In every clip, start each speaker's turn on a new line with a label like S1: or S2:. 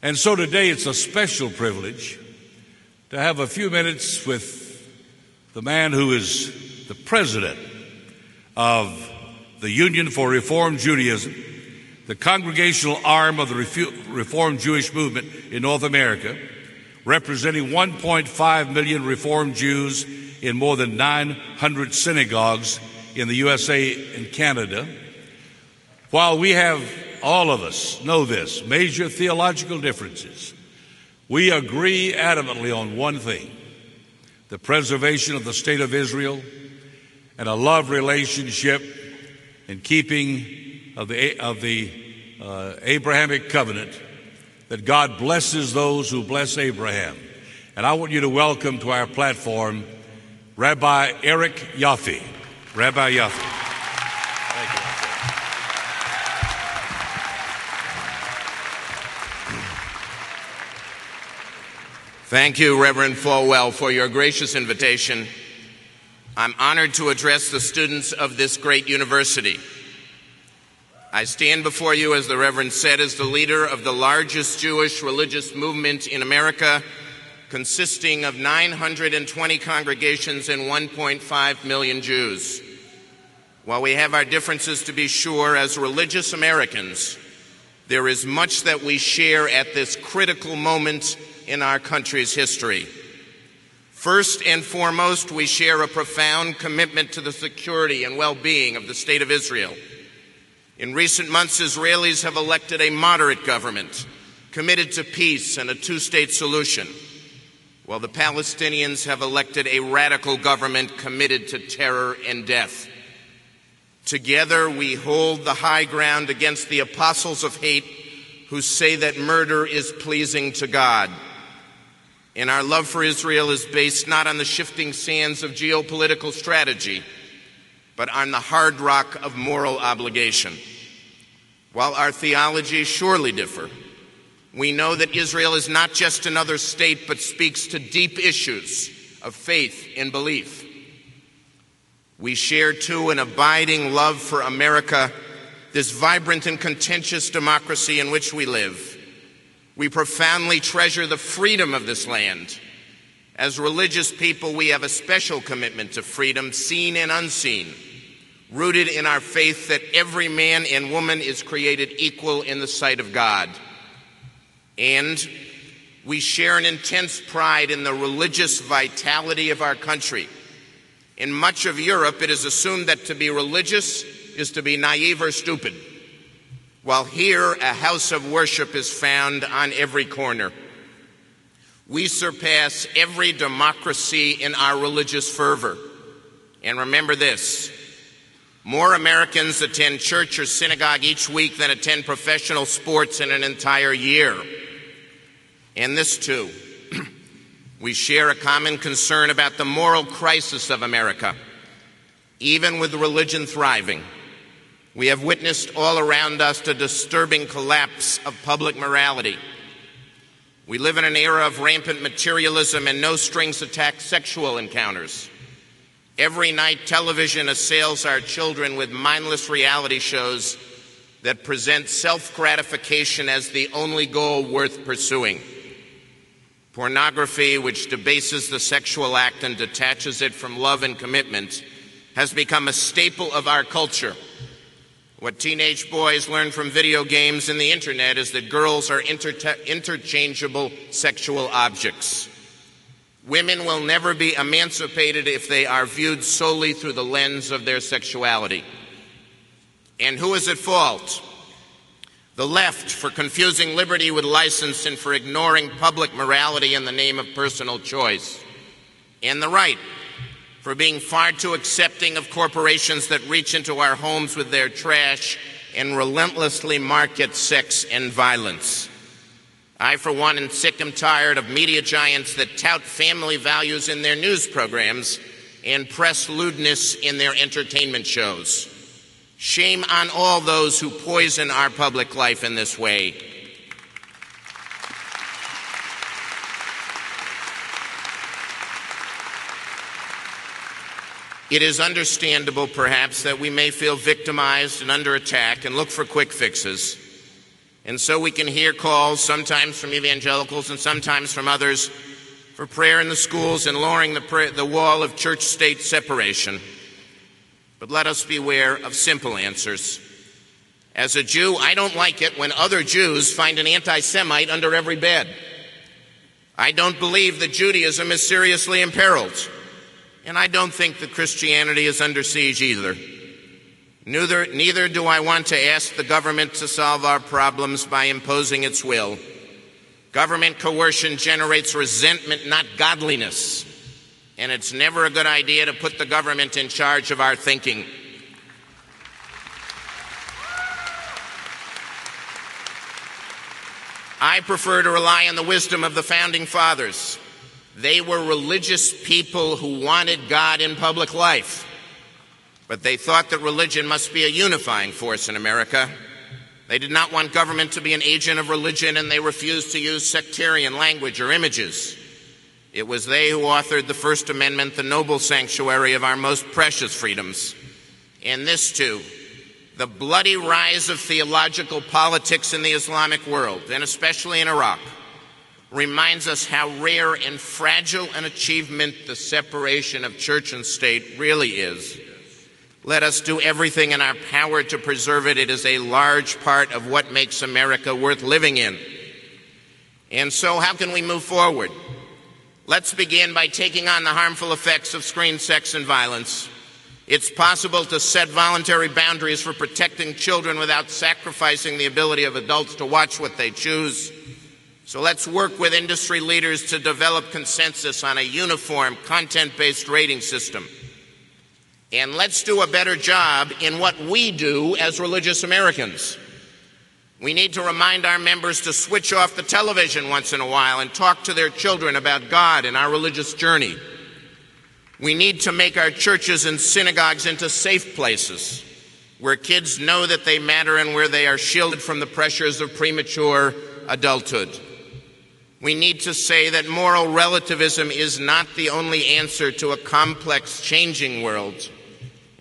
S1: And so today it's a special privilege to have a few minutes with the man who is the president of the Union for Reform Judaism, the congregational arm of the Reformed Jewish movement in North America, representing 1.5 million Reformed Jews in more than 900 synagogues in the USA and Canada. While we have, all of us know this, major theological differences, we agree adamantly on one thing: the preservation of the state of Israel and a love relationship in keeping of the Abrahamic covenant, that God blesses those who bless Abraham. And I want you to welcome to our platform Rabbi Eric Yaffe. Rabbi Yaffe. Thank you.
S2: Thank you, Reverend Falwell, for your gracious invitation. I'm honored to address the students of this great university. I stand before you, as the Reverend said, as the leader of the largest Jewish religious movement in America, consisting of 920 congregations and 1.5 million Jews. While we have our differences, to be sure, as religious Americans, there is much that we share at this critical moment in our country's history. First and foremost, we share a profound commitment to the security and well-being of the State of Israel. In recent months, Israelis have elected a moderate government committed to peace and a two-state solution, while the Palestinians have elected a radical government committed to terror and death. Together, we hold the high ground against the apostles of hate who say that murder is pleasing to God. And our love for Israel is based not on the shifting sands of geopolitical strategy, but on the hard rock of moral obligation. While our theologies surely differ, we know that Israel is not just another state, but speaks to deep issues of faith and belief. We share, too, an abiding love for America, this vibrant and contentious democracy in which we live. We profoundly treasure the freedom of this land. As religious people, we have a special commitment to freedom, seen and unseen, rooted in our faith that every man and woman is created equal in the sight of God. And we share an intense pride in the religious vitality of our country. In much of Europe, it is assumed that to be religious is to be naive or stupid, while here a house of worship is found on every corner. We surpass every democracy in our religious fervor. And remember this: more Americans attend church or synagogue each week than attend professional sports in an entire year. And this, too, we share a common concern about the moral crisis of America. Even with religion thriving, we have witnessed all around us the disturbing collapse of public morality. We live in an era of rampant materialism and no-strings-attached sexual encounters. Every night, television assails our children with mindless reality shows that present self-gratification as the only goal worth pursuing. Pornography, which debases the sexual act and detaches it from love and commitment, has become a staple of our culture. What teenage boys learn from video games and the internet is that girls are interchangeable sexual objects. Women will never be emancipated if they are viewed solely through the lens of their sexuality. And who is at fault? The left, for confusing liberty with license and for ignoring public morality in the name of personal choice. And the right, for being far too accepting of corporations that reach into our homes with their trash and relentlessly market sex and violence. I, for one, am sick and tired of media giants that tout family values in their news programs and press lewdness in their entertainment shows. Shame on all those who poison our public life in this way. It is understandable, perhaps, that we may feel victimized and under attack and look for quick fixes. And so we can hear calls, sometimes from evangelicals and sometimes from others, for prayer in the schools and lowering the wall of church-state separation. But let us beware of simple answers. As a Jew, I don't like it when other Jews find an anti-Semite under every bed. I don't believe that Judaism is seriously imperiled. And I don't think that Christianity is under siege either. Neither do I want to ask the government to solve our problems by imposing its will. Government coercion generates resentment, not godliness. And it's never a good idea to put the government in charge of our thinking. I prefer to rely on the wisdom of the Founding Fathers. They were religious people who wanted God in public life. But they thought that religion must be a unifying force in America. They did not want government to be an agent of religion, and they refused to use sectarian language or images. It was they who authored the First Amendment, the noble sanctuary of our most precious freedoms. And this, too, the bloody rise of theological politics in the Islamic world, and especially in Iraq, reminds us how rare and fragile an achievement the separation of church and state really is. Let us do everything in our power to preserve it. It is a large part of what makes America worth living in. And so how can we move forward? Let's begin by taking on the harmful effects of screen sex and violence. It's possible to set voluntary boundaries for protecting children without sacrificing the ability of adults to watch what they choose. So let's work with industry leaders to develop consensus on a uniform, content-based rating system. And let's do a better job in what we do as religious Americans. We need to remind our members to switch off the television once in a while and talk to their children about God and our religious journey. We need to make our churches and synagogues into safe places where kids know that they matter and where they are shielded from the pressures of premature adulthood. We need to say that moral relativism is not the only answer to a complex, changing world.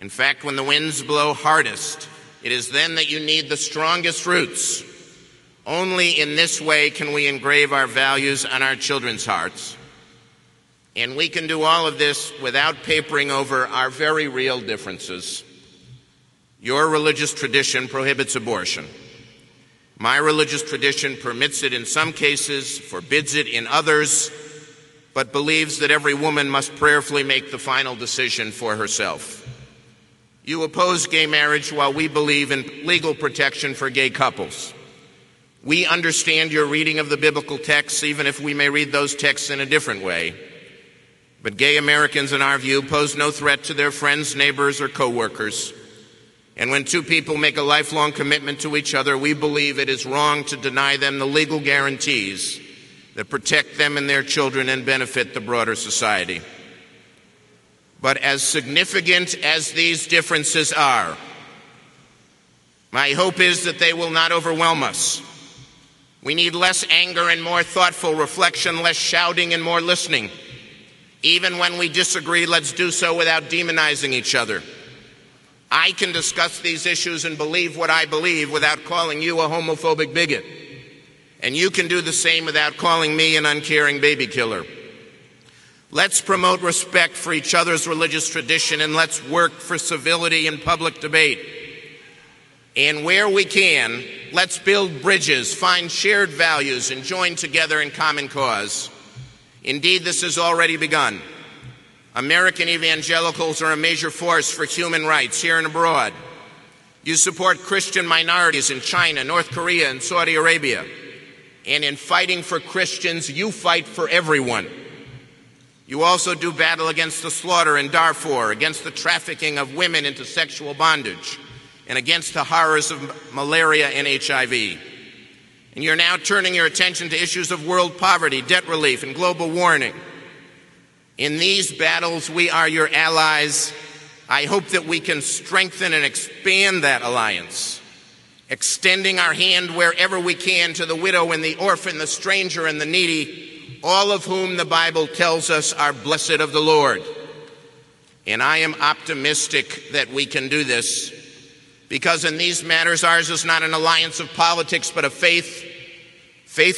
S2: In fact, when the winds blow hardest, it is then that you need the strongest roots. Only in this way can we engrave our values on our children's hearts. And we can do all of this without papering over our very real differences. Your religious tradition prohibits abortion. My religious tradition permits it in some cases, forbids it in others, but believes that every woman must prayerfully make the final decision for herself. You oppose gay marriage while we believe in legal protection for gay couples. We understand your reading of the biblical texts, even if we may read those texts in a different way. But gay Americans, in our view, pose no threat to their friends, neighbors, or co-workers. And when two people make a lifelong commitment to each other, we believe it is wrong to deny them the legal guarantees that protect them and their children and benefit the broader society. But as significant as these differences are, my hope is that they will not overwhelm us. We need less anger and more thoughtful reflection, less shouting and more listening. Even when we disagree, let's do so without demonizing each other. I can discuss these issues and believe what I believe without calling you a homophobic bigot. And you can do the same without calling me an uncaring baby killer. Let's promote respect for each other's religious tradition, and let's work for civility in public debate. And where we can, let's build bridges, find shared values, and join together in common cause. Indeed, this has already begun. American evangelicals are a major force for human rights here and abroad. You support Christian minorities in China, North Korea, and Saudi Arabia. And in fighting for Christians, you fight for everyone. You also do battle against the slaughter in Darfur, against the trafficking of women into sexual bondage, and against the horrors of malaria and HIV. And you're now turning your attention to issues of world poverty, debt relief, and global warming. In these battles, we are your allies. I hope that we can strengthen and expand that alliance, extending our hand wherever we can to the widow and the orphan, the stranger and the needy, all of whom the Bible tells us are blessed of the Lord. And I am optimistic that we can do this. Because in these matters, ours is not an alliance of politics, but a faith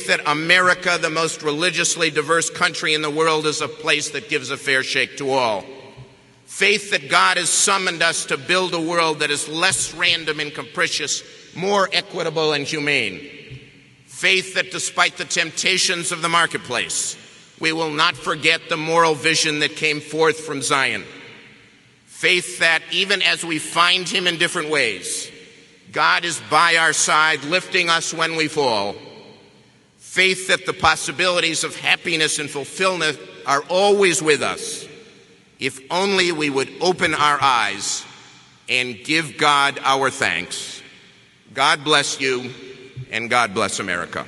S2: that America, the most religiously diverse country in the world, is a place that gives a fair shake to all. Faith that God has summoned us to build a world that is less random and capricious, more equitable and humane. Faith that despite the temptations of the marketplace, we will not forget the moral vision that came forth from Zion. Faith that even as we find him in different ways, God is by our side, lifting us when we fall. Faith that the possibilities of happiness and fulfillment are always with us, if only we would open our eyes and give God our thanks. God bless you, and God bless America.